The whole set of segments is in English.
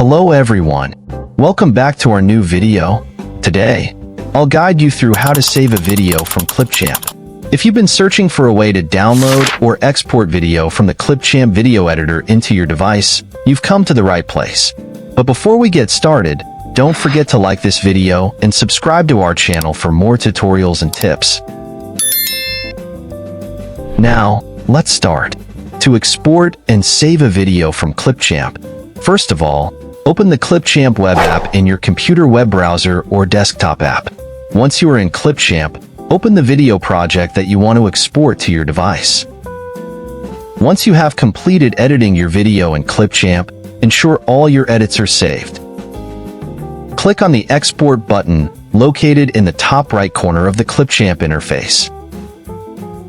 Hello everyone, welcome back to our new video. Today, I'll guide you through how to save a video from Clipchamp. If you've been searching for a way to download or export video from the Clipchamp video editor into your device, you've come to the right place. But before we get started, don't forget to like this video and subscribe to our channel for more tutorials and tips. Now, let's start. To export and save a video from Clipchamp, first of all, open the Clipchamp web app in your computer web browser or desktop app. Once you are in Clipchamp, open the video project that you want to export to your device. Once you have completed editing your video in Clipchamp, ensure all your edits are saved. Click on the Export button located in the top right corner of the Clipchamp interface.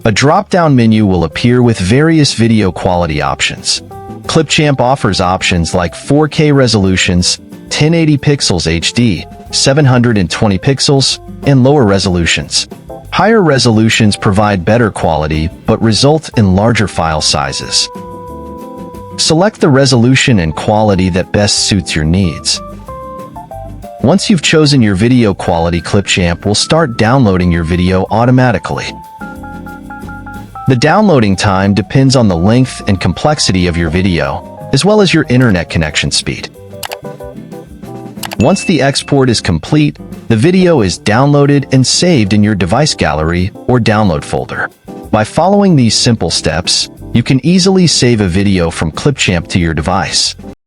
A drop-down menu will appear with various video quality options. Clipchamp offers options like 4K resolutions, 1080 pixels HD, 720 pixels, and lower resolutions. Higher resolutions provide better quality but result in larger file sizes. Select the resolution and quality that best suits your needs. Once you've chosen your video quality, Clipchamp will start downloading your video automatically. The downloading time depends on the length and complexity of your video, as well as your internet connection speed. Once the export is complete, the video is downloaded and saved in your device gallery or download folder. By following these simple steps, you can easily save a video from Clipchamp to your device.